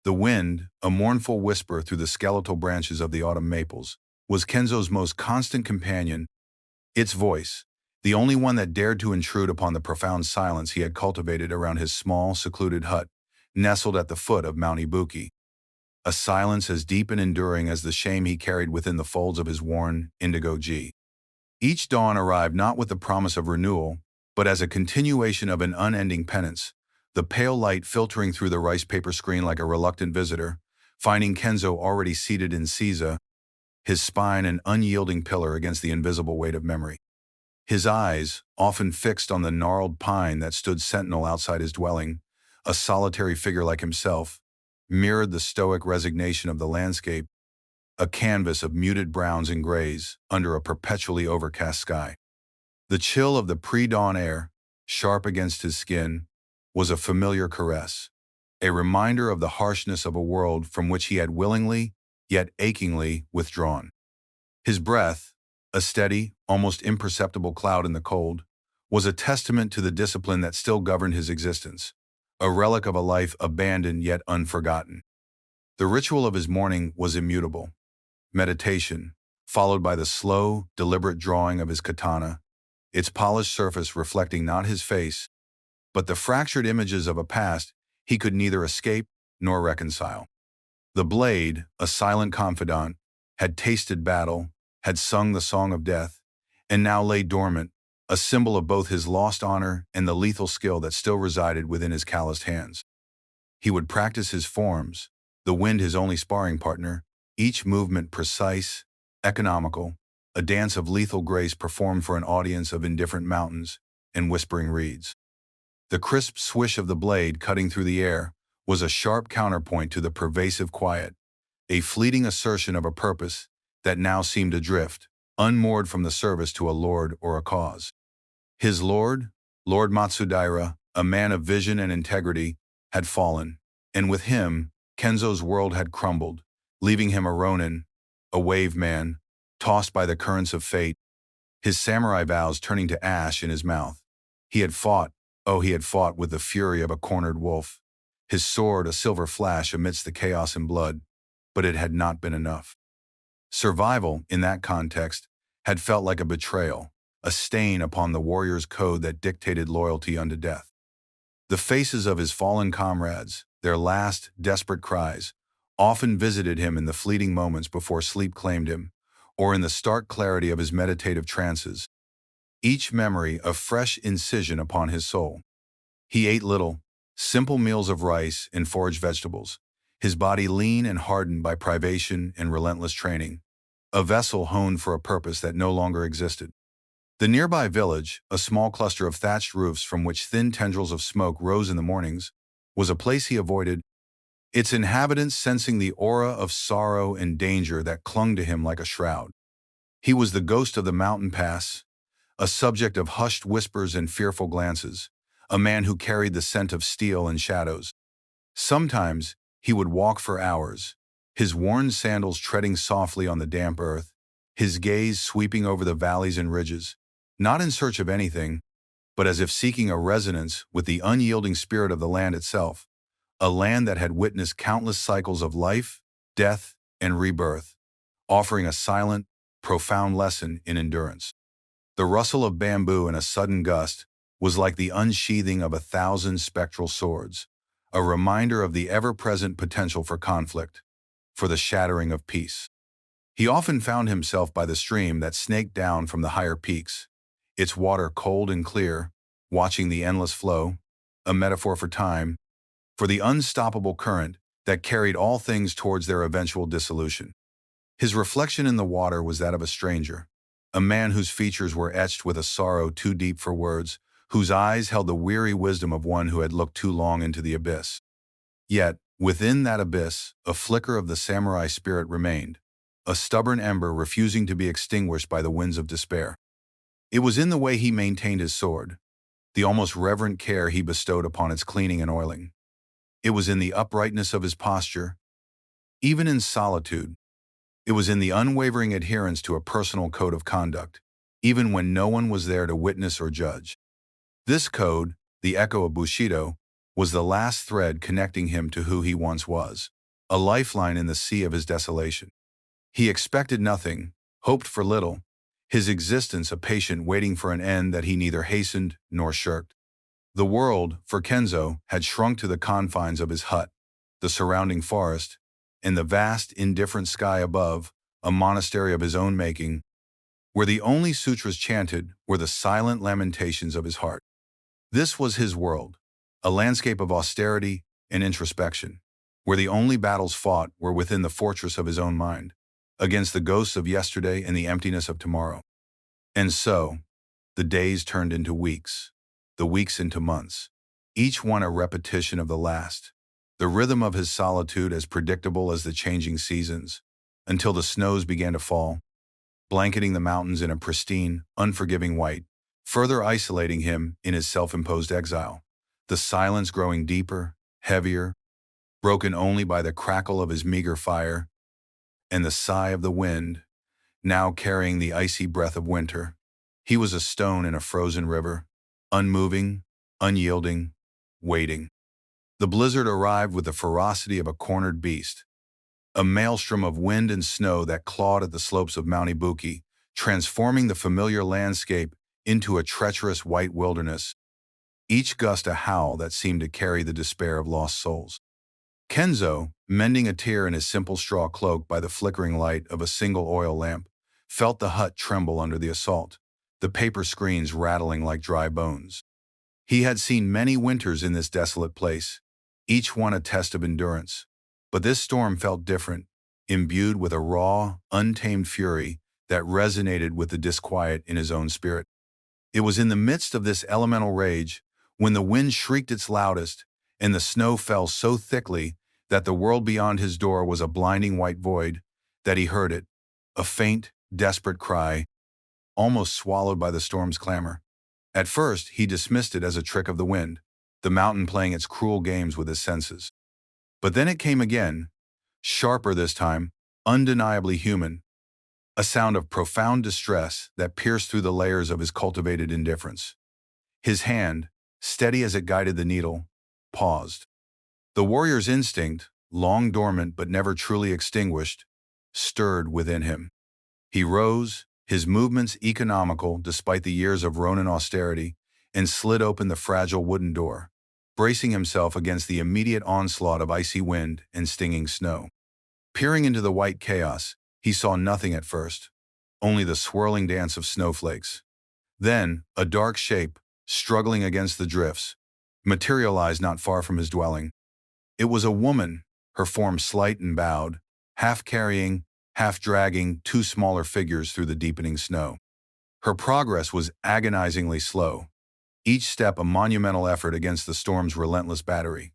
The wind, a mournful whisper through the skeletal branches of the autumn maples, was Kenzo's most constant companion, its voice, the only one that dared to intrude upon the profound silence he had cultivated around his small, secluded hut, nestled at the foot of Mount Ibuki. A silence as deep and enduring as the shame he carried within the folds of his worn, indigo gi. Each dawn arrived not with the promise of renewal, but as a continuation of an unending penance, the pale light filtering through the rice paper screen like a reluctant visitor, finding Kenzo already seated in Seiza, his spine an unyielding pillar against the invisible weight of memory. His eyes, often fixed on the gnarled pine that stood sentinel outside his dwelling, a solitary figure like himself, mirrored the stoic resignation of the landscape, a canvas of muted browns and grays under a perpetually overcast sky. The chill of the pre-dawn air, sharp against his skin, was a familiar caress, a reminder of the harshness of a world from which he had willingly, yet achingly, withdrawn. His breath, a steady, almost imperceptible cloud in the cold, was a testament to the discipline that still governed his existence, a relic of a life abandoned yet unforgotten. The ritual of his morning was immutable. Meditation, followed by the slow, deliberate drawing of his katana, its polished surface reflecting not his face, but the fractured images of a past he could neither escape nor reconcile. The blade, a silent confidant, had tasted battle, had sung the song of death, and now lay dormant, a symbol of both his lost honor and the lethal skill that still resided within his calloused hands. He would practice his forms, the wind his only sparring partner, each movement precise, economical, a dance of lethal grace performed for an audience of indifferent mountains and whispering reeds. The crisp swish of the blade cutting through the air was a sharp counterpoint to the pervasive quiet, a fleeting assertion of a purpose that now seemed adrift, unmoored from the service to a lord or a cause. His lord, Lord Matsudaira, a man of vision and integrity, had fallen, and with him, Kenzo's world had crumbled, leaving him a Ronin, a wave man, tossed by the currents of fate, his samurai vows turning to ash in his mouth. He had fought, he had fought with the fury of a cornered wolf, his sword a silver flash amidst the chaos and blood, but it had not been enough. Survival, in that context, had felt like a betrayal, a stain upon the warrior's code that dictated loyalty unto death. The faces of his fallen comrades, their last, desperate cries, often visited him in the fleeting moments before sleep claimed him, or in the stark clarity of his meditative trances, each memory a fresh incision upon his soul. He ate little, simple meals of rice and foraged vegetables, his body lean and hardened by privation and relentless training, a vessel honed for a purpose that no longer existed. The nearby village, a small cluster of thatched roofs from which thin tendrils of smoke rose in the mornings, was a place he avoided, its inhabitants sensing the aura of sorrow and danger that clung to him like a shroud. He was the ghost of the mountain pass, a subject of hushed whispers and fearful glances, a man who carried the scent of steel and shadows. Sometimes he would walk for hours, his worn sandals treading softly on the damp earth, his gaze sweeping over the valleys and ridges, not in search of anything, but as if seeking a resonance with the unyielding spirit of the land itself, a land that had witnessed countless cycles of life, death, and rebirth, offering a silent, profound lesson in endurance. The rustle of bamboo in a sudden gust was like the unsheathing of 1,000 spectral swords, a reminder of the ever-present potential for conflict, for the shattering of peace. He often found himself by the stream that snaked down from the higher peaks, its water cold and clear, watching the endless flow, a metaphor for time, for the unstoppable current that carried all things towards their eventual dissolution. His reflection in the water was that of a stranger, a man whose features were etched with a sorrow too deep for words, whose eyes held the weary wisdom of one who had looked too long into the abyss. Yet, within that abyss, a flicker of the samurai spirit remained, a stubborn ember refusing to be extinguished by the winds of despair. It was in the way he maintained his sword, the almost reverent care he bestowed upon its cleaning and oiling. It was in the uprightness of his posture, even in solitude. It was in the unwavering adherence to a personal code of conduct, even when no one was there to witness or judge. This code, the echo of Bushido, was the last thread connecting him to who he once was. a lifeline in the sea of his desolation. He expected nothing, hoped for little, his existence a patient waiting for an end that he neither hastened nor shirked. The world, for Kenzo, had shrunk to the confines of his hut, the surrounding forest, and the vast, indifferent sky above, a monastery of his own making, where the only sutras chanted were the silent lamentations of his heart. This was his world, a landscape of austerity and introspection, where the only battles fought were within the fortress of his own mind, against the ghosts of yesterday and the emptiness of tomorrow. And so, the days turned into weeks, the weeks into months, each one a repetition of the last, the rhythm of his solitude as predictable as the changing seasons, until the snows began to fall, blanketing the mountains in a pristine, unforgiving white, further isolating him in his self-imposed exile, the silence growing deeper, heavier, broken only by the crackle of his meager fire, and the sigh of the wind, now carrying the icy breath of winter. He was a stone in a frozen river, unmoving, unyielding, waiting. The blizzard arrived with the ferocity of a cornered beast, a maelstrom of wind and snow that clawed at the slopes of Mount Ibuki, transforming the familiar landscape into a treacherous white wilderness, each gust a howl that seemed to carry the despair of lost souls. Kenzo, mending a tear in his simple straw cloak by the flickering light of a single oil lamp, felt the hut tremble under the assault, the paper screens rattling like dry bones. He had seen many winters in this desolate place, each one a test of endurance, but this storm felt different, imbued with a raw, untamed fury that resonated with the disquiet in his own spirit. It was in the midst of this elemental rage, when the wind shrieked its loudest, and the snow fell so thickly that the world beyond his door was a blinding white void, that he heard it, a faint, desperate cry, almost swallowed by the storm's clamor. At first, he dismissed it as a trick of the wind, the mountain playing its cruel games with his senses. But then it came again, sharper this time, undeniably human, a sound of profound distress that pierced through the layers of his cultivated indifference. His hand, steady as it guided the needle, paused. The warrior's instinct, long dormant but never truly extinguished, stirred within him. He rose, his movements economical despite the years of Ronin austerity, and slid open the fragile wooden door, bracing himself against the immediate onslaught of icy wind and stinging snow. Peering into the white chaos, he saw nothing at first, only the swirling dance of snowflakes. Then, a dark shape, struggling against the drifts, materialized not far from his dwelling. It was a woman, her form slight and bowed, half carrying, half dragging two smaller figures through the deepening snow. Her progress was agonizingly slow, each step a monumental effort against the storm's relentless battery.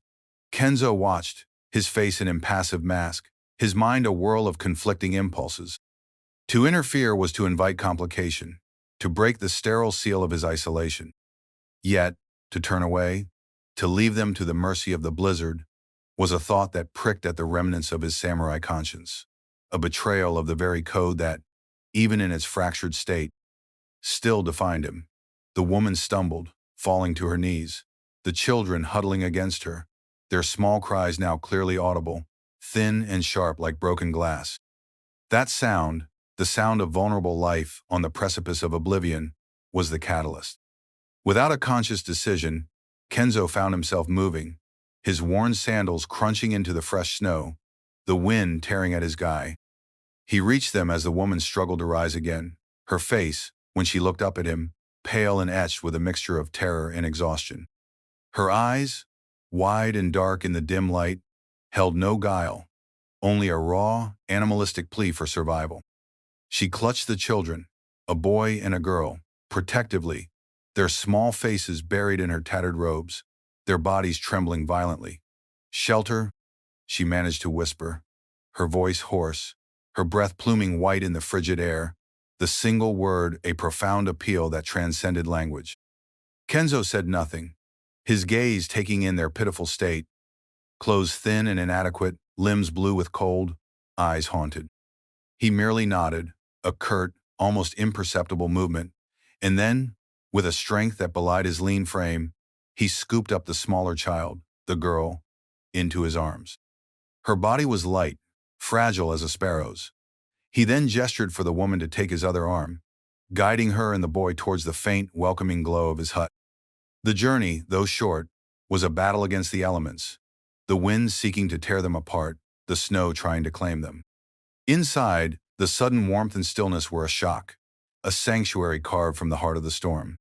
Kenzo watched, his face an impassive mask, his mind a whirl of conflicting impulses. To interfere was to invite complication, to break the sterile seal of his isolation. Yet, to turn away, to leave them to the mercy of the blizzard, was a thought that pricked at the remnants of his samurai conscience, a betrayal of the very code that, even in its fractured state, still defined him. The woman stumbled, falling to her knees, the children huddling against her, their small cries now clearly audible, thin and sharp like broken glass. That sound, the sound of vulnerable life on the precipice of oblivion, was the catalyst. Without a conscious decision, Kenzo found himself moving, his worn sandals crunching into the fresh snow, the wind tearing at his guy. He reached them as the woman struggled to rise again, her face, when she looked up at him, pale and etched with a mixture of terror and exhaustion. Her eyes, wide and dark in the dim light, held no guile, only a raw, animalistic plea for survival. She clutched the children, a boy and a girl, protectively, their small faces buried in her tattered robes, their bodies trembling violently. "Shelter," she managed to whisper, her voice hoarse, her breath pluming white in the frigid air, the single word a profound appeal that transcended language. Kenzo said nothing, his gaze taking in their pitiful state, clothes thin and inadequate, limbs blue with cold, eyes haunted. He merely nodded, a curt, almost imperceptible movement, and then, with a strength that belied his lean frame, he scooped up the smaller child, the girl, into his arms. Her body was light, fragile as a sparrow's. He then gestured for the woman to take his other arm, guiding her and the boy towards the faint, welcoming glow of his hut. The journey, though short, was a battle against the elements, the wind seeking to tear them apart, the snow trying to claim them. Inside, the sudden warmth and stillness were a shock, a sanctuary carved from the heart of the storm.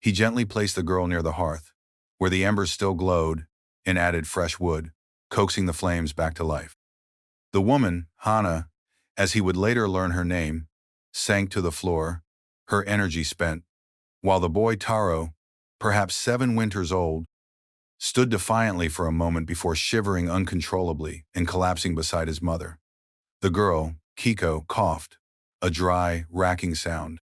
He gently placed the girl near the hearth, where the embers still glowed, and added fresh wood, coaxing the flames back to life. The woman, Hana, as he would later learn her name, sank to the floor, her energy spent, while the boy Taro, perhaps 7 winters old, stood defiantly for a moment before shivering uncontrollably and collapsing beside his mother. The girl, Kiko, coughed, a dry, racking sound.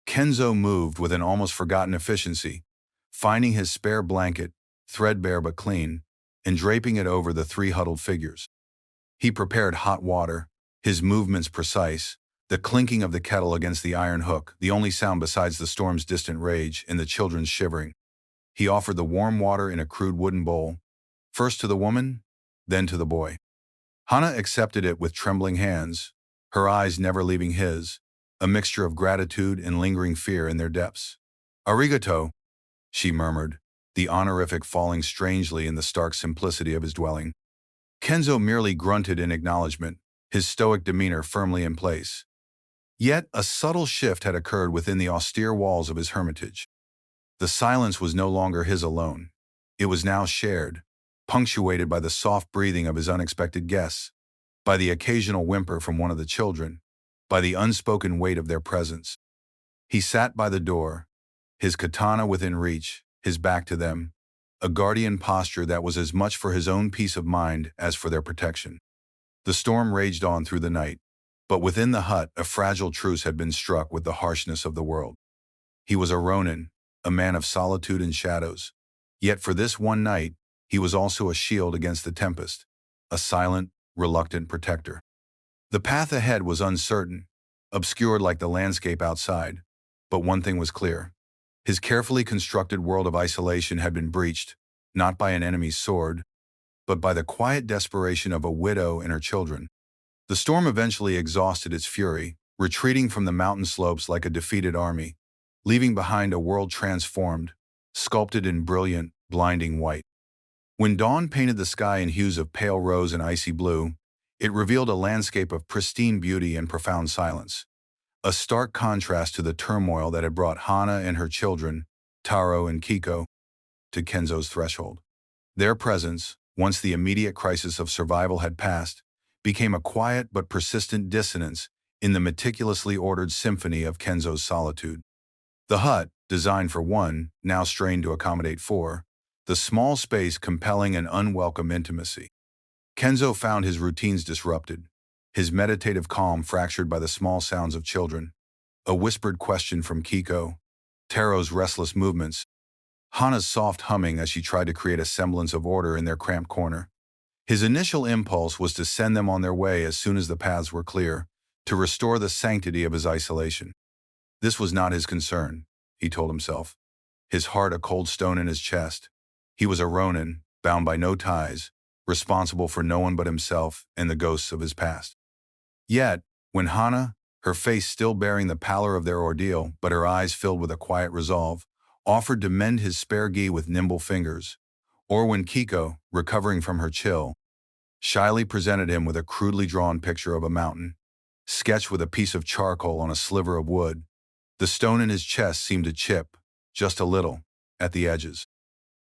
Kenzo moved with an almost forgotten efficiency, finding his spare blanket, threadbare but clean, and draping it over the 3 huddled figures. He prepared hot water, his movements precise, the clinking of the kettle against the iron hook, the only sound besides the storm's distant rage and the children's shivering. He offered the warm water in a crude wooden bowl, first to the woman, then to the boy. Hana accepted it with trembling hands, her eyes never leaving his, a mixture of gratitude and lingering fear in their depths. "Arigato," she murmured, the honorific falling strangely in the stark simplicity of his dwelling. Kenzo merely grunted in acknowledgement, his stoic demeanor firmly in place. Yet a subtle shift had occurred within the austere walls of his hermitage. The silence was no longer his alone. It was now shared, punctuated by the soft breathing of his unexpected guests, by the occasional whimper from one of the children, by the unspoken weight of their presence. He sat by the door, his katana within reach, his back to them, a guardian posture that was as much for his own peace of mind as for their protection. The storm raged on through the night, but within the hut a fragile truce had been struck with the harshness of the world. He was a Ronin, a man of solitude and shadows. Yet for this one night, he was also a shield against the tempest, a silent, reluctant protector. The path ahead was uncertain, obscured like the landscape outside, but one thing was clear. His carefully constructed world of isolation had been breached, not by an enemy's sword, but by the quiet desperation of a widow and her children. The storm eventually exhausted its fury, retreating from the mountain slopes like a defeated army, leaving behind a world transformed, sculpted in brilliant, blinding white. When dawn painted the sky in hues of pale rose and icy blue, it revealed a landscape of pristine beauty and profound silence, a stark contrast to the turmoil that had brought Hana and her children, Taro and Kiko, to Kenzo's threshold. Their presence, once the immediate crisis of survival had passed, became a quiet but persistent dissonance in the meticulously ordered symphony of Kenzo's solitude. The hut, designed for one, now strained to accommodate 4, the small space compelling an unwelcome intimacy. Kenzo found his routines disrupted, his meditative calm fractured by the small sounds of children, a whispered question from Kiko, Taro's restless movements, Hana's soft humming as she tried to create a semblance of order in their cramped corner. His initial impulse was to send them on their way as soon as the paths were clear, to restore the sanctity of his isolation. This was not his concern, he told himself, his heart a cold stone in his chest. He was a Ronin, bound by no ties, responsible for no one but himself and the ghosts of his past. Yet, when Hana, her face still bearing the pallor of their ordeal but her eyes filled with a quiet resolve, offered to mend his spare gi with nimble fingers, or when Kiko, recovering from her chill, shyly presented him with a crudely drawn picture of a mountain, sketched with a piece of charcoal on a sliver of wood, the stone in his chest seemed to chip, just a little, at the edges.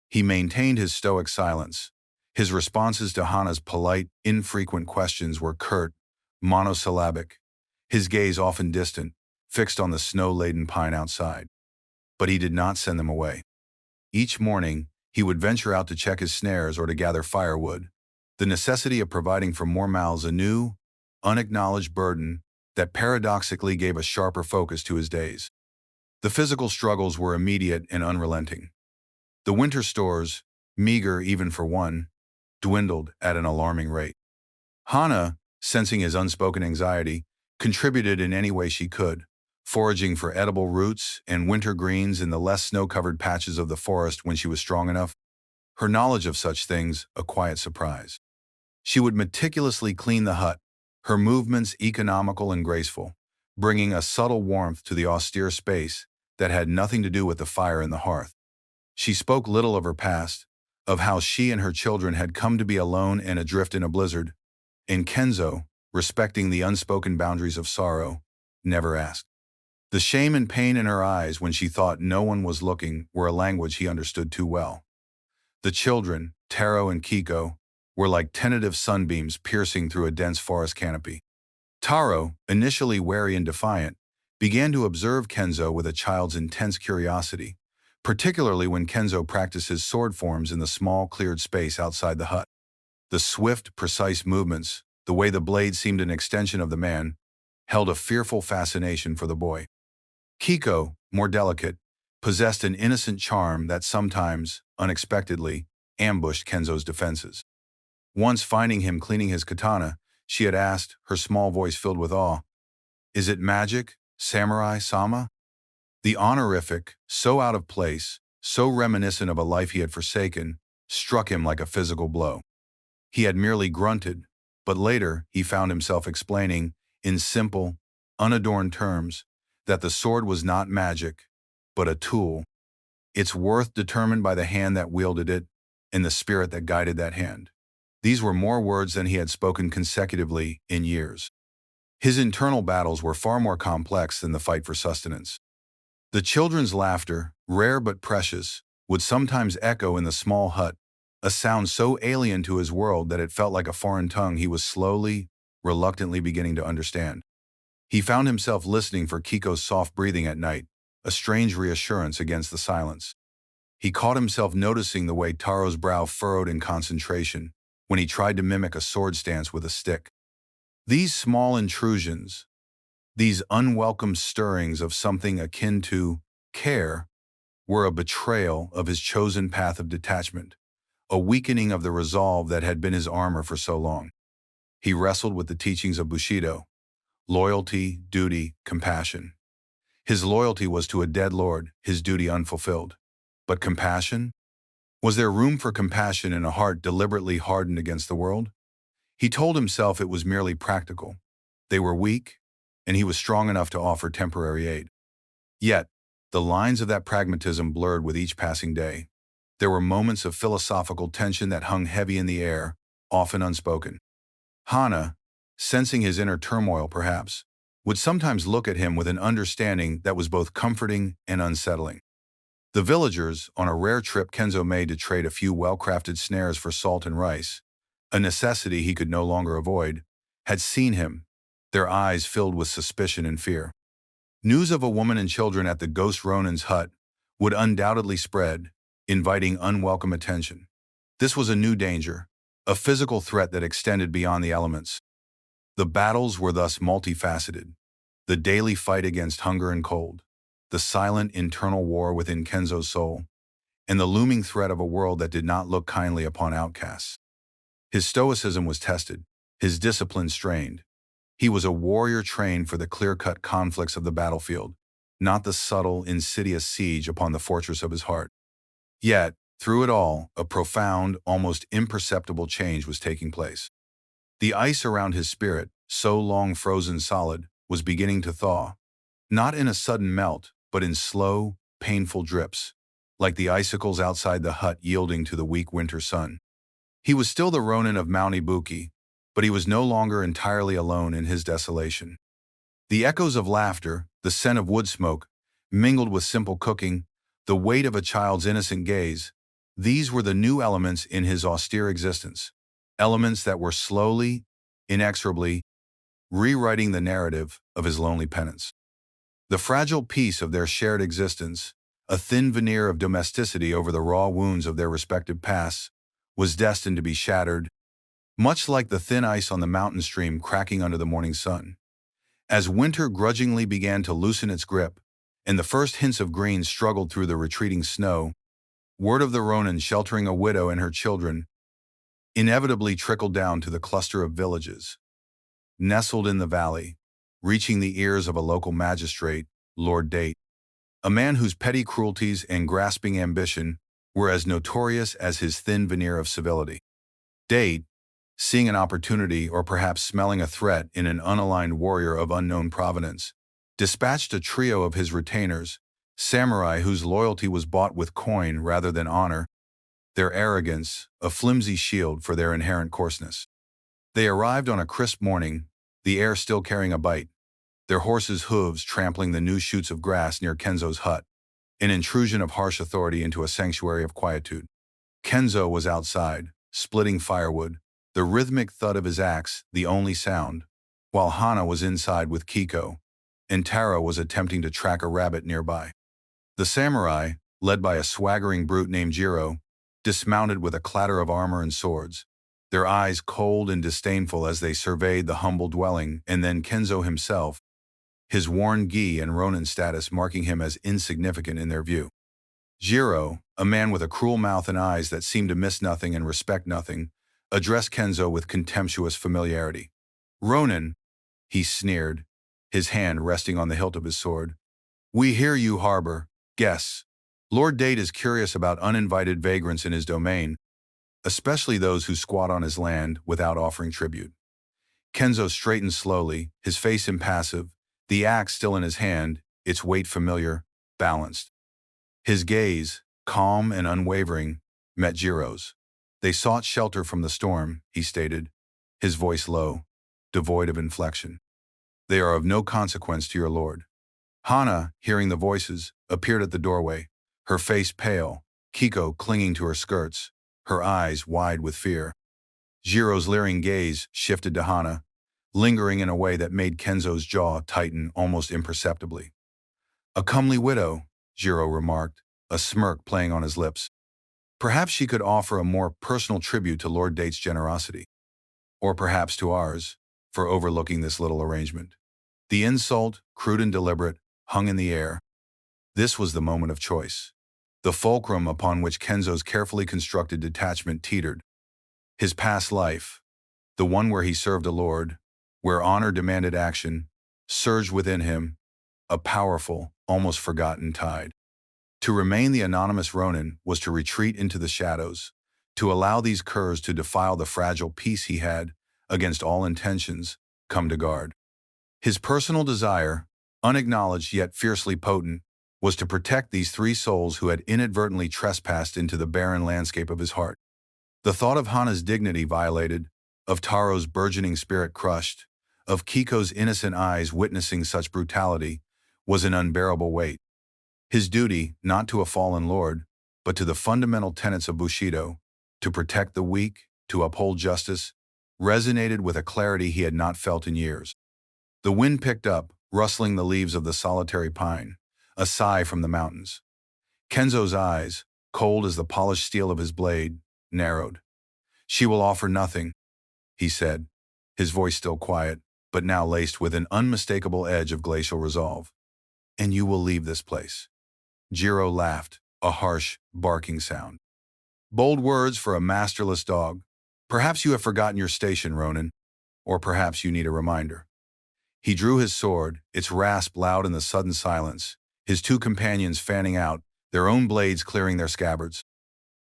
He maintained his stoic silence. His responses to Hana's polite, infrequent questions were curt, monosyllabic, his gaze often distant, fixed on the snow-laden pine outside. But he did not send them away. Each morning, he would venture out to check his snares or to gather firewood, the necessity of providing for more mouths a new, unacknowledged burden that paradoxically gave a sharper focus to his days. The physical struggles were immediate and unrelenting. The winter stores, meager even for one, dwindled at an alarming rate. Hana, sensing his unspoken anxiety, contributed in any way she could, foraging for edible roots and winter greens in the less snow-covered patches of the forest when she was strong enough, her knowledge of such things a quiet surprise. She would meticulously clean the hut, her movements economical and graceful, bringing a subtle warmth to the austere space that had nothing to do with the fire in the hearth. She spoke little of her past, of how she and her children had come to be alone and adrift in a blizzard, and Kenzo, respecting the unspoken boundaries of sorrow, never asked. The shame and pain in her eyes when she thought no one was looking were a language he understood too well. The children, Taro and Kiko, were like tentative sunbeams piercing through a dense forest canopy. Taro, initially wary and defiant, began to observe Kenzo with a child's intense curiosity, particularly when Kenzo practiced his sword forms in the small cleared space outside the hut. The swift, precise movements, the way the blade seemed an extension of the man, held a fearful fascination for the boy. Kiko, more delicate, possessed an innocent charm that sometimes, unexpectedly, ambushed Kenzo's defenses. Once finding him cleaning his katana, she had asked, her small voice filled with awe, "Is it magic, samurai-sama?" The honorific, so out of place, so reminiscent of a life he had forsaken, struck him like a physical blow. He had merely grunted, but later he found himself explaining, in simple, unadorned terms, that the sword was not magic, but a tool, its worth determined by the hand that wielded it and the spirit that guided that hand. These were more words than he had spoken consecutively in years. His internal battles were far more complex than the fight for sustenance. The children's laughter, rare but precious, would sometimes echo in the small hut, a sound so alien to his world that it felt like a foreign tongue he was slowly, reluctantly beginning to understand. He found himself listening for Kiko's soft breathing at night, a strange reassurance against the silence. He caught himself noticing the way Taro's brow furrowed in concentration when he tried to mimic a sword stance with a stick. These small intrusions, these unwelcome stirrings of something akin to care, were a betrayal of his chosen path of detachment, a weakening of the resolve that had been his armor for so long. He wrestled with the teachings of Bushido: loyalty, duty, compassion. His loyalty was to a dead lord, his duty unfulfilled. But compassion? Was there room for compassion in a heart deliberately hardened against the world? He told himself it was merely practical. They were weak, and he was strong enough to offer temporary aid. Yet, the lines of that pragmatism blurred with each passing day. There were moments of philosophical tension that hung heavy in the air, often unspoken. Hana, sensing his inner turmoil perhaps, would sometimes look at him with an understanding that was both comforting and unsettling. The villagers, on a rare trip Kenzo made to trade a few well-crafted snares for salt and rice, a necessity he could no longer avoid, had seen him, their eyes filled with suspicion and fear. News of a woman and children at the ghost Ronin's hut would undoubtedly spread, inviting unwelcome attention. This was a new danger, a physical threat that extended beyond the elements. The battles were thus multifaceted: the daily fight against hunger and cold, the silent internal war within Kenzo's soul, and the looming threat of a world that did not look kindly upon outcasts. His stoicism was tested, his discipline strained. He was a warrior trained for the clear-cut conflicts of the battlefield, not the subtle, insidious siege upon the fortress of his heart. Yet, through it all, a profound, almost imperceptible change was taking place. The ice around his spirit, so long frozen solid, was beginning to thaw, not in a sudden melt, but in slow, painful drips, like the icicles outside the hut yielding to the weak winter sun. He was still the Ronin of Mount Ibuki, but he was no longer entirely alone in his desolation. The echoes of laughter, the scent of wood smoke, mingled with simple cooking, the weight of a child's innocent gaze, these were the new elements in his austere existence, elements that were slowly, inexorably, rewriting the narrative of his lonely penance. The fragile peace of their shared existence, a thin veneer of domesticity over the raw wounds of their respective pasts, was destined to be shattered, much like the thin ice on the mountain stream cracking under the morning sun. As winter grudgingly began to loosen its grip, and the first hints of green struggled through the retreating snow, word of the Ronin sheltering a widow and her children inevitably trickled down to the cluster of villages nestled in the valley, reaching the ears of a local magistrate, Lord Date, a man whose petty cruelties and grasping ambition were as notorious as his thin veneer of civility. Date, seeing an opportunity or perhaps smelling a threat in an unaligned warrior of unknown provenance, dispatched a trio of his retainers, samurai whose loyalty was bought with coin rather than honor, their arrogance a flimsy shield for their inherent coarseness. They arrived on a crisp morning, the air still carrying a bite, their horses' hooves trampling the new shoots of grass near Kenzo's hut, an intrusion of harsh authority into a sanctuary of quietude. Kenzo was outside, splitting firewood, the rhythmic thud of his axe the only sound, while Hana was inside with Kiko, and Taro was attempting to track a rabbit nearby. The samurai, led by a swaggering brute named Jiro, dismounted with a clatter of armor and swords, their eyes cold and disdainful as they surveyed the humble dwelling, and then Kenzo himself, his worn gi and Ronin status marking him as insignificant in their view. Jiro, a man with a cruel mouth and eyes that seemed to miss nothing and respect nothing, addressed Kenzo with contemptuous familiarity. "Ronin," he sneered, his hand resting on the hilt of his sword. "We hear you harbor guests. Lord Date is curious about uninvited vagrants in his domain, especially those who squat on his land without offering tribute." Kenzo straightened slowly, his face impassive, the axe still in his hand, its weight familiar, balanced. His gaze, calm and unwavering, met Jiro's. "They sought shelter from the storm," he stated, his voice low, devoid of inflection. "They are of no consequence to your lord." Hana, hearing the voices, appeared at the doorway, her face pale, Kiko clinging to her skirts, her eyes wide with fear. Jiro's leering gaze shifted to Hana, lingering in a way that made Kenzo's jaw tighten almost imperceptibly. "A comely widow," Jiro remarked, a smirk playing on his lips. "Perhaps she could offer a more personal tribute to Lord Date's generosity. Or perhaps to ours, for overlooking this little arrangement." The insult, crude and deliberate, hung in the air. This was the moment of choice, the fulcrum upon which Kenzo's carefully constructed detachment teetered. His past life, the one where he served a lord, where honor demanded action, surged within him, a powerful, almost forgotten tide. To remain the anonymous Ronin was to retreat into the shadows, to allow these curs to defile the fragile peace he had, against all intentions, come to guard. His personal desire, unacknowledged yet fiercely potent, was to protect these three souls who had inadvertently trespassed into the barren landscape of his heart. The thought of Hana's dignity violated, of Taro's burgeoning spirit crushed, of Kiko's innocent eyes witnessing such brutality, was an unbearable weight. His duty, not to a fallen lord, but to the fundamental tenets of Bushido, to protect the weak, to uphold justice, resonated with a clarity he had not felt in years. The wind picked up, rustling the leaves of the solitary pine, a sigh from the mountains. Kenzo's eyes, cold as the polished steel of his blade, narrowed. "She will offer nothing," he said, his voice still quiet, but now laced with an unmistakable edge of glacial resolve. "And you will leave this place." Jiro laughed, a harsh, barking sound. "Bold words for a masterless dog. Perhaps you have forgotten your station, Ronin, or perhaps you need a reminder." He drew his sword, its rasp loud in the sudden silence, his two companions fanning out, their own blades clearing their scabbards.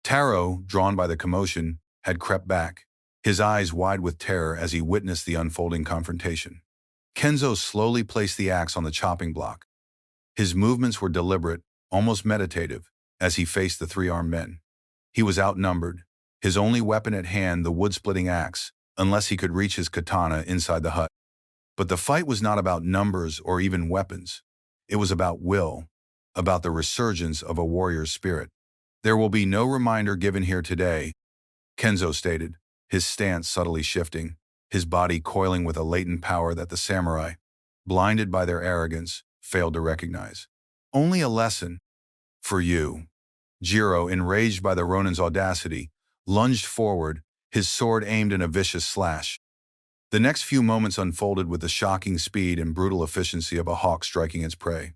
Taro, drawn by the commotion, had crept back, his eyes wide with terror as he witnessed the unfolding confrontation. Kenzo slowly placed the axe on the chopping block. His movements were deliberate, almost meditative, as he faced the three-armed men. He was outnumbered, his only weapon at hand the wood-splitting axe, unless he could reach his katana inside the hut. But the fight was not about numbers or even weapons. It was about will, about the resurgence of a warrior's spirit. "There will be no reminder given here today," Kenzo stated, his stance subtly shifting, his body coiling with a latent power that the samurai, blinded by their arrogance, failed to recognize. "Only a lesson for you." Jiro, enraged by the Ronin's audacity, lunged forward, his sword aimed in a vicious slash. The next few moments unfolded with the shocking speed and brutal efficiency of a hawk striking its prey.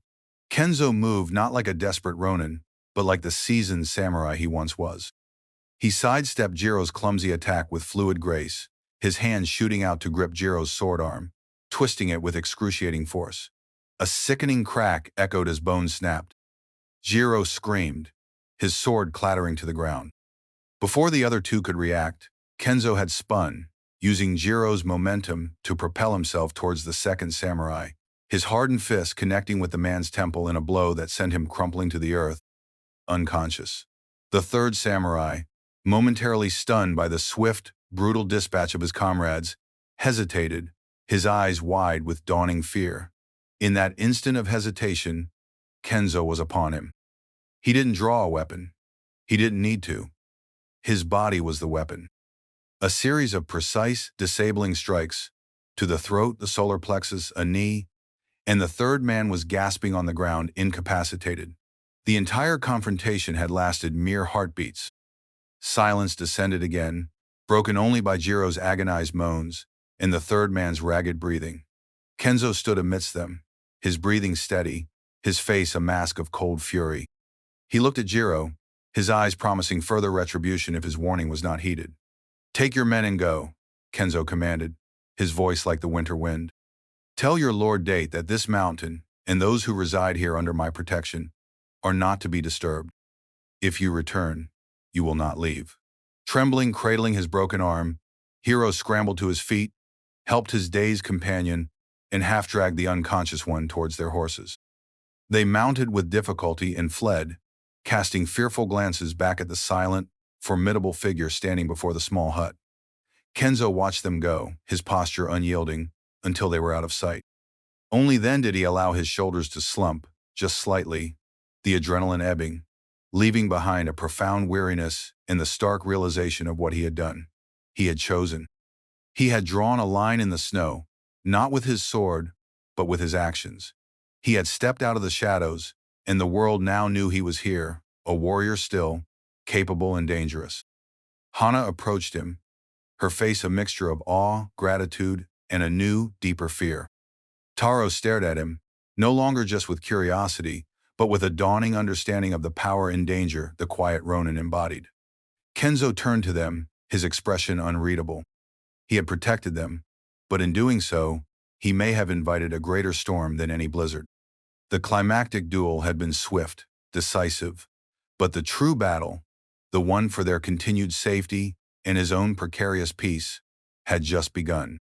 Kenzo moved not like a desperate Ronin, but like the seasoned samurai he once was. He sidestepped Jiro's clumsy attack with fluid grace, his hand shooting out to grip Jiro's sword arm, twisting it with excruciating force. A sickening crack echoed as bones snapped. Jiro screamed, his sword clattering to the ground. Before the other two could react, Kenzo had spun, using Jiro's momentum to propel himself towards the second samurai, his hardened fist connecting with the man's temple in a blow that sent him crumpling to the earth, unconscious. The third samurai, momentarily stunned by the swift, brutal dispatch of his comrades, hesitated, his eyes wide with dawning fear. In that instant of hesitation, Kenzo was upon him. He didn't draw a weapon. He didn't need to. His body was the weapon. A series of precise, disabling strikes, to the throat, the solar plexus, a knee, and the third man was gasping on the ground, incapacitated. The entire confrontation had lasted mere heartbeats. Silence descended again, broken only by Jiro's agonized moans and the third man's ragged breathing. Kenzo stood amidst them, his breathing steady, his face a mask of cold fury. He looked at Jiro, his eyes promising further retribution if his warning was not heeded. "Take your men and go," Kenzo commanded, his voice like the winter wind. "Tell your Lord Date that this mountain, and those who reside here under my protection, are not to be disturbed. If you return, you will not leave." Trembling, cradling his broken arm, Hiro scrambled to his feet, helped his dazed companion, and half-dragged the unconscious one towards their horses. They mounted with difficulty and fled, casting fearful glances back at the silent, formidable figure standing before the small hut. Kenzo watched them go, his posture unyielding, until they were out of sight. Only then did he allow his shoulders to slump, just slightly, the adrenaline ebbing, leaving behind a profound weariness and the stark realization of what he had done. He had chosen. He had drawn a line in the snow, not with his sword, but with his actions. He had stepped out of the shadows, and the world now knew he was here, a warrior still, capable and dangerous. Hana approached him, her face a mixture of awe, gratitude, and a new, deeper fear. Taro stared at him, no longer just with curiosity, but with a dawning understanding of the power and danger the quiet Ronin embodied. Kenzo turned to them, his expression unreadable. He had protected them, but in doing so, he may have invited a greater storm than any blizzard. The climactic duel had been swift, decisive, but the true battle, the one for their continued safety and his own precarious peace, had just begun.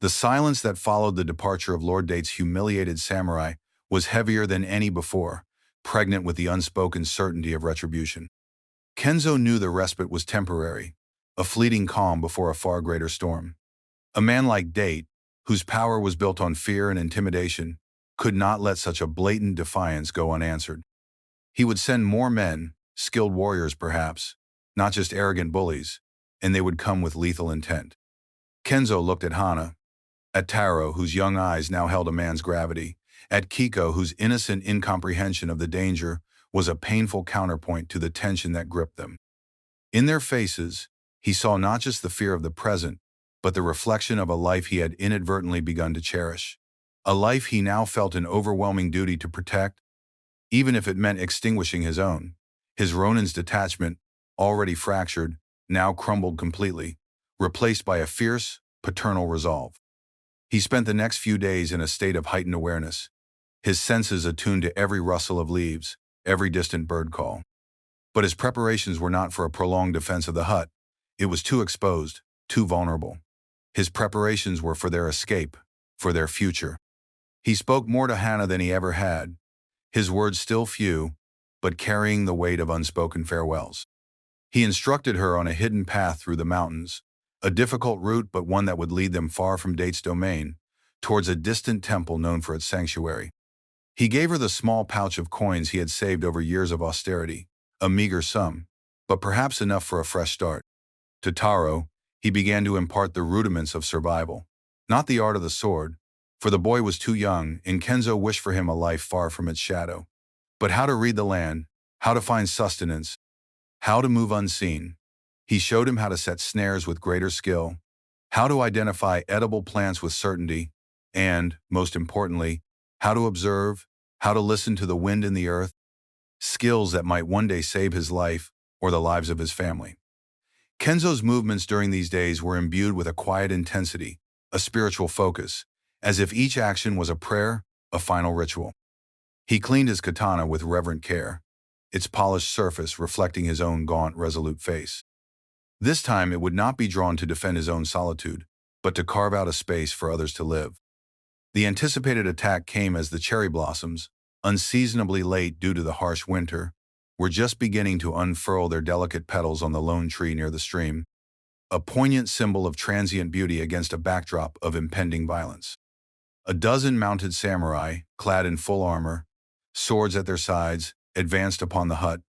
The silence that followed the departure of Lord Date's humiliated samurai was heavier than any before, pregnant with the unspoken certainty of retribution. Kenzo knew the respite was temporary, a fleeting calm before a far greater storm. A man like Date, whose power was built on fear and intimidation, could not let such a blatant defiance go unanswered. He would send more men, skilled warriors perhaps, not just arrogant bullies, and they would come with lethal intent. Kenzo looked at Hana, at Taro, whose young eyes now held a man's gravity, at Kiko, whose innocent incomprehension of the danger was a painful counterpoint to the tension that gripped them. In their faces, he saw not just the fear of the present, but the reflection of a life he had inadvertently begun to cherish. A life he now felt an overwhelming duty to protect, even if it meant extinguishing his own. His Ronin's detachment, already fractured, now crumbled completely, replaced by a fierce, paternal resolve. He spent the next few days in a state of heightened awareness, his senses attuned to every rustle of leaves, every distant bird call. But his preparations were not for a prolonged defense of the hut. It was too exposed, too vulnerable. His preparations were for their escape, for their future. He spoke more to Hana than he ever had, his words still few, but carrying the weight of unspoken farewells. He instructed her on a hidden path through the mountains, a difficult route but one that would lead them far from Date's domain, towards a distant temple known for its sanctuary. He gave her the small pouch of coins he had saved over years of austerity, a meager sum, but perhaps enough for a fresh start. To Taro, he began to impart the rudiments of survival, not the art of the sword, for the boy was too young and Kenzo wished for him a life far from its shadow. But how to read the land, how to find sustenance, how to move unseen. He showed him how to set snares with greater skill, how to identify edible plants with certainty, and, most importantly, how to observe, how to listen to the wind in the earth, skills that might one day save his life or the lives of his family. Kenzo's movements during these days were imbued with a quiet intensity, a spiritual focus, as if each action was a prayer, a final ritual. He cleaned his katana with reverent care, its polished surface reflecting his own gaunt, resolute face. This time it would not be drawn to defend his own solitude, but to carve out a space for others to live. The anticipated attack came as the cherry blossoms, unseasonably late due to the harsh winter, were just beginning to unfurl their delicate petals on the lone tree near the stream, a poignant symbol of transient beauty against a backdrop of impending violence. A dozen mounted samurai, clad in full armor, swords at their sides, advanced upon the hut,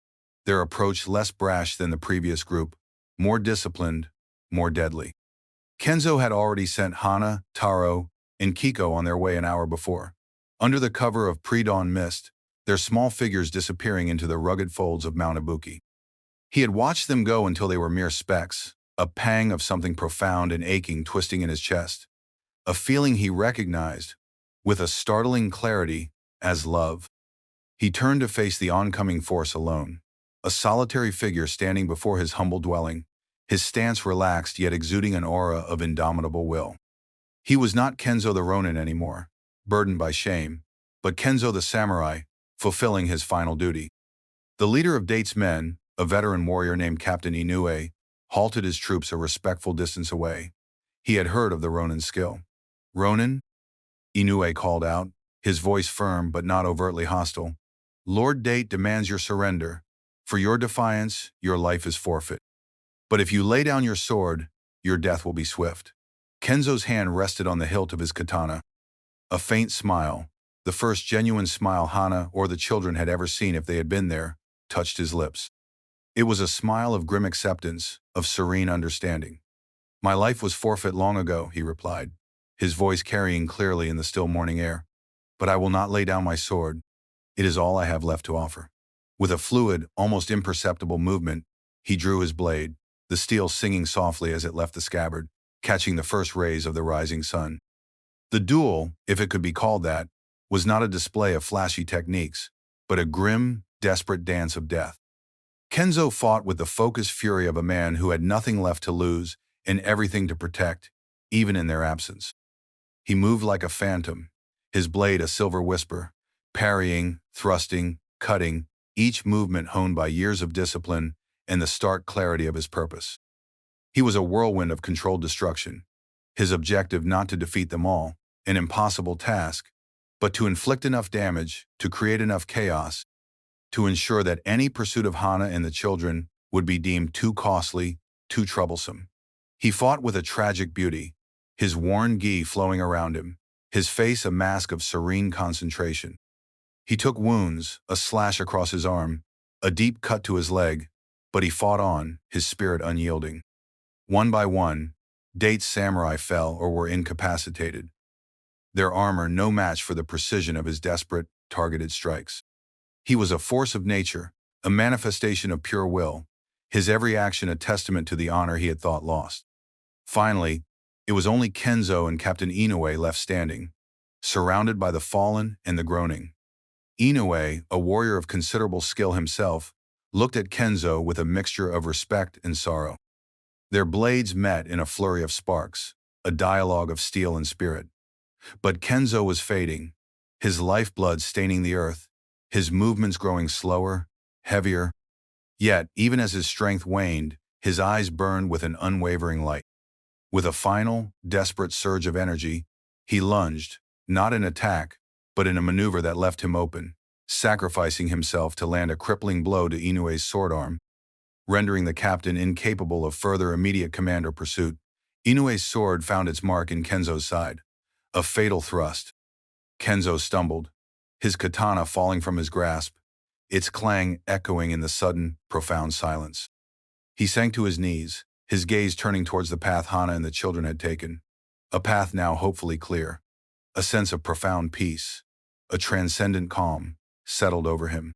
their approach less brash than the previous group, more disciplined, more deadly. Kenzo had already sent Hana, Taro, and Kiko on their way an hour before. Under the cover of pre-dawn mist, their small figures disappearing into the rugged folds of Mount Ibuki. He had watched them go until they were mere specks, a pang of something profound and aching twisting in his chest, a feeling he recognized, with a startling clarity, as love. He turned to face the oncoming force alone, a solitary figure standing before his humble dwelling, his stance relaxed yet exuding an aura of indomitable will. He was not Kenzo the Ronin anymore, burdened by shame, but Kenzo the samurai, fulfilling his final duty. The leader of Date's men, a veteran warrior named Captain Inoue, halted his troops a respectful distance away. He had heard of the Ronin's skill. "Ronin?" Inoue called out, his voice firm but not overtly hostile. "Lord Date demands your surrender. For your defiance, your life is forfeit. But if you lay down your sword, your death will be swift." Kenzo's hand rested on the hilt of his katana. A faint smile, the first genuine smile Hana or the children had ever seen if they had been there, touched his lips. It was a smile of grim acceptance, of serene understanding. "My life was forfeit long ago," he replied, his voice carrying clearly in the still morning air. "But I will not lay down my sword. It is all I have left to offer." With a fluid, almost imperceptible movement, he drew his blade, the steel singing softly as it left the scabbard, catching the first rays of the rising sun. The duel, if it could be called that, was not a display of flashy techniques, but a grim, desperate dance of death. Kenzo fought with the focused fury of a man who had nothing left to lose and everything to protect, even in their absence. He moved like a phantom, his blade a silver whisper, parrying, thrusting, cutting, each movement honed by years of discipline and the stark clarity of his purpose. He was a whirlwind of controlled destruction, his objective not to defeat them all, an impossible task, but to inflict enough damage, to create enough chaos, to ensure that any pursuit of Hana and the children would be deemed too costly, too troublesome. He fought with a tragic beauty, his worn gi flowing around him, his face a mask of serene concentration. He took wounds, a slash across his arm, a deep cut to his leg, but he fought on, his spirit unyielding. One by one, Date's samurai fell or were incapacitated, their armor no match for the precision of his desperate, targeted strikes. He was a force of nature, a manifestation of pure will, his every action a testament to the honor he had thought lost. Finally, it was only Kenzo and Captain Inoue left standing, surrounded by the fallen and the groaning. Inoue, a warrior of considerable skill himself, looked at Kenzo with a mixture of respect and sorrow. Their blades met in a flurry of sparks, a dialogue of steel and spirit. But Kenzo was fading, his lifeblood staining the earth, his movements growing slower, heavier. Yet, even as his strength waned, his eyes burned with an unwavering light. With a final, desperate surge of energy, he lunged, not in attack, but in a maneuver that left him open, sacrificing himself to land a crippling blow to Inoue's sword arm, rendering the captain incapable of further immediate command or pursuit. Inoue's sword found its mark in Kenzo's side, a fatal thrust. Kenzo stumbled, his katana falling from his grasp, its clang echoing in the sudden, profound silence. He sank to his knees, his gaze turning towards the path Hana and the children had taken, a path now hopefully clear. A sense of profound peace, a transcendent calm, settled over him.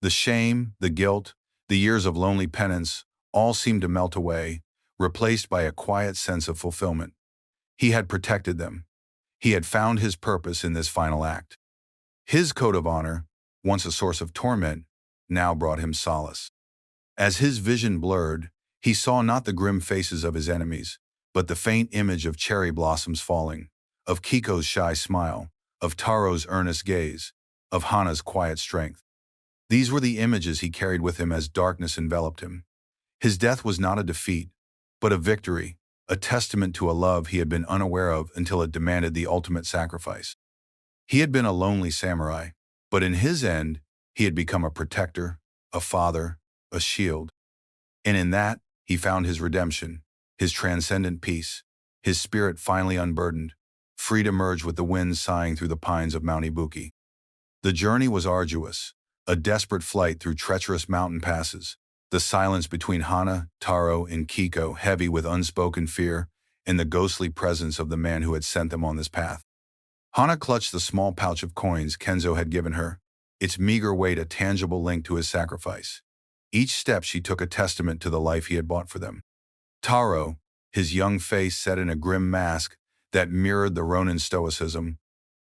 The shame, the guilt, the years of lonely penance, all seemed to melt away, replaced by a quiet sense of fulfillment. He had protected them. He had found his purpose in this final act. His code of honor, once a source of torment, now brought him solace. As his vision blurred, he saw not the grim faces of his enemies, but the faint image of cherry blossoms falling, of Kiko's shy smile, of Taro's earnest gaze, of Hana's quiet strength. These were the images he carried with him as darkness enveloped him. His death was not a defeat, but a victory, a testament to a love he had been unaware of until it demanded the ultimate sacrifice. He had been a lonely samurai, but in his end, he had become a protector, a father, a shield. And in that, he found his redemption, his transcendent peace, his spirit finally unburdened, free to merge with the winds sighing through the pines of Mount Ibuki. The journey was arduous, a desperate flight through treacherous mountain passes, the silence between Hana, Taro, and Kiko heavy with unspoken fear, and the ghostly presence of the man who had sent them on this path. Hana clutched the small pouch of coins Kenzo had given her, its meager weight a tangible link to his sacrifice. Each step she took a testament to the life he had bought for them. Taro, his young face set in a grim mask that mirrored the Ronin stoicism,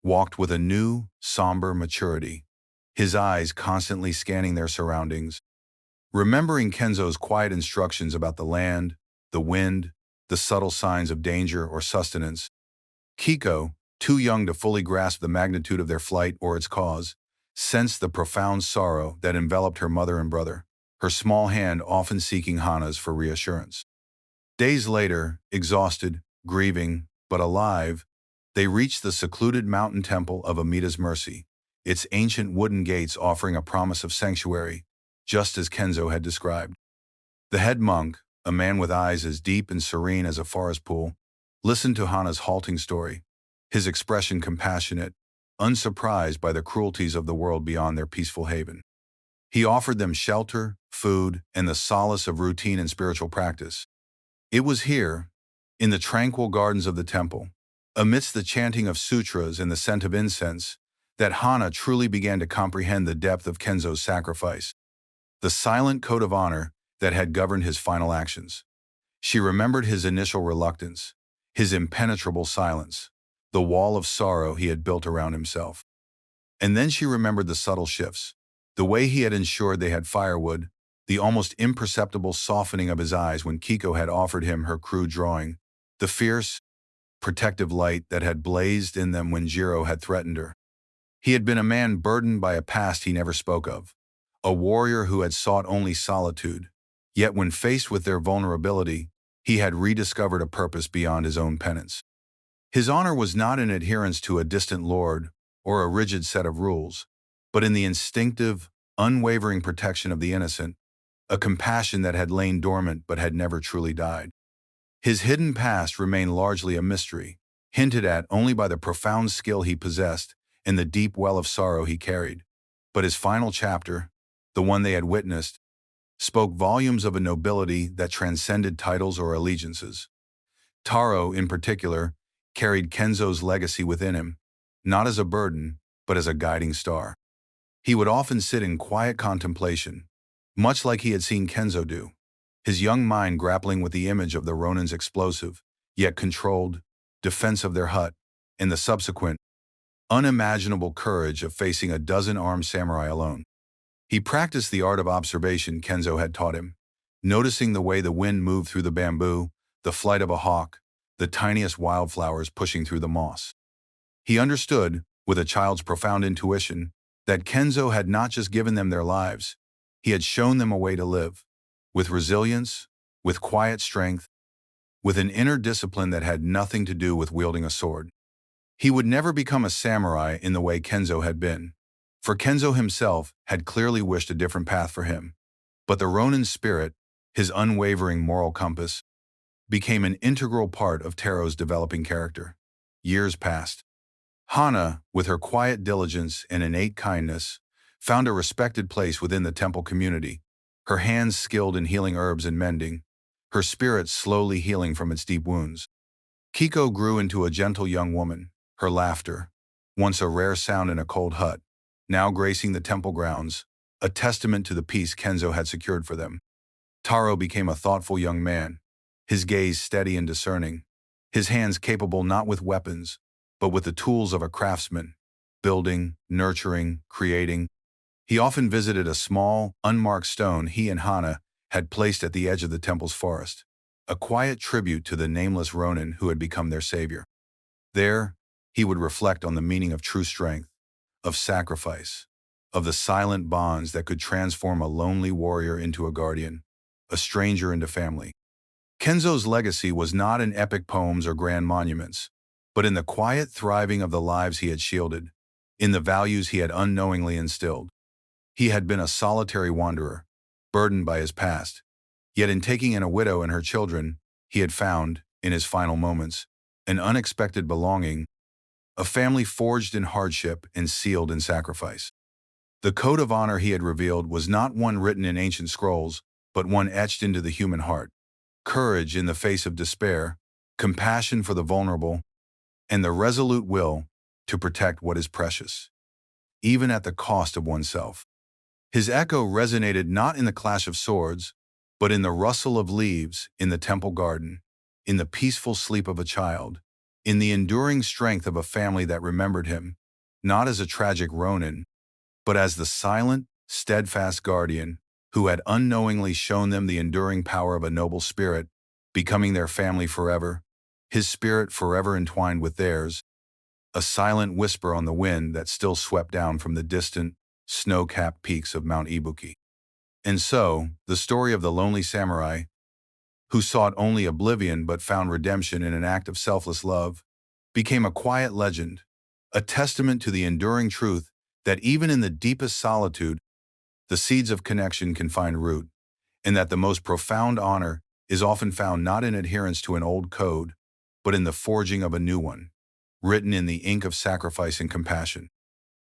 walked with a new, somber maturity, his eyes constantly scanning their surroundings, remembering Kenzo's quiet instructions about the land, the wind, the subtle signs of danger or sustenance. Kiko, too young to fully grasp the magnitude of their flight or its cause, sensed the profound sorrow that enveloped her mother and brother, her small hand often seeking Hana's for reassurance. Days later, exhausted, grieving, but alive, they reached the secluded mountain temple of Amita's Mercy, its ancient wooden gates offering a promise of sanctuary, just as Kenzo had described. The head monk, a man with eyes as deep and serene as a forest pool, listened to Hana's halting story, his expression compassionate, unsurprised by the cruelties of the world beyond their peaceful haven. He offered them shelter, food, and the solace of routine and spiritual practice. It was here, in the tranquil gardens of the temple, amidst the chanting of sutras and the scent of incense, that Hana truly began to comprehend the depth of Kenzo's sacrifice, the silent code of honor that had governed his final actions. She remembered his initial reluctance, his impenetrable silence, the wall of sorrow he had built around himself. And then she remembered the subtle shifts, the way he had ensured they had firewood, the almost imperceptible softening of his eyes when Kiko had offered him her crude drawing, the fierce, protective light that had blazed in them when Jiro had threatened her. He had been a man burdened by a past he never spoke of, a warrior who had sought only solitude, yet when faced with their vulnerability, he had rediscovered a purpose beyond his own penance. His honor was not in adherence to a distant lord or a rigid set of rules, but in the instinctive, unwavering protection of the innocent, a compassion that had lain dormant but had never truly died. His hidden past remained largely a mystery, hinted at only by the profound skill he possessed and the deep well of sorrow he carried. But his final chapter, the one they had witnessed, spoke volumes of a nobility that transcended titles or allegiances. Taro, in particular, carried Kenzo's legacy within him, not as a burden, but as a guiding star. He would often sit in quiet contemplation, much like he had seen Kenzo do, his young mind grappling with the image of the Ronin's explosive, yet controlled, defense of their hut, and the subsequent, unimaginable courage of facing a dozen armed samurai alone. He practiced the art of observation Kenzo had taught him, noticing the way the wind moved through the bamboo, the flight of a hawk, the tiniest wildflowers pushing through the moss. He understood, with a child's profound intuition, that Kenzo had not just given them their lives, he had shown them a way to live, with resilience, with quiet strength, with an inner discipline that had nothing to do with wielding a sword. He would never become a samurai in the way Kenzo had been, for Kenzo himself had clearly wished a different path for him. But the Ronin spirit, his unwavering moral compass, became an integral part of Taro's developing character. Years passed. Hana, with her quiet diligence and innate kindness, found a respected place within the temple community, her hands skilled in healing herbs and mending, her spirit slowly healing from its deep wounds. Kiko grew into a gentle young woman, her laughter, once a rare sound in a cold hut, now gracing the temple grounds, a testament to the peace Kenzo had secured for them. Taro became a thoughtful young man, his gaze steady and discerning, his hands capable not with weapons, but with the tools of a craftsman, building, nurturing, creating. He often visited a small, unmarked stone he and Hana had placed at the edge of the temple's forest, a quiet tribute to the nameless Ronin who had become their savior. There, he would reflect on the meaning of true strength, of sacrifice, of the silent bonds that could transform a lonely warrior into a guardian, a stranger into family. Kenzo's legacy was not in epic poems or grand monuments, but in the quiet thriving of the lives he had shielded, in the values he had unknowingly instilled. He had been a solitary wanderer, burdened by his past, yet in taking in a widow and her children, he had found, in his final moments, an unexpected belonging, a family forged in hardship and sealed in sacrifice. The code of honor he had revealed was not one written in ancient scrolls, but one etched into the human heart. Courage in the face of despair, compassion for the vulnerable, and the resolute will to protect what is precious, even at the cost of oneself. His echo resonated not in the clash of swords, but in the rustle of leaves in the temple garden, in the peaceful sleep of a child, in the enduring strength of a family that remembered him, not as a tragic Ronin, but as the silent, steadfast guardian who had unknowingly shown them the enduring power of a noble spirit, becoming their family forever, his spirit forever entwined with theirs, a silent whisper on the wind that still swept down from the distant, snow-capped peaks of Mount Ibuki. And so, the story of the lonely samurai, who sought only oblivion but found redemption in an act of selfless love, became a quiet legend, a testament to the enduring truth that even in the deepest solitude, the seeds of connection can find root, and that the most profound honor is often found not in adherence to an old code, but in the forging of a new one, written in the ink of sacrifice and compassion.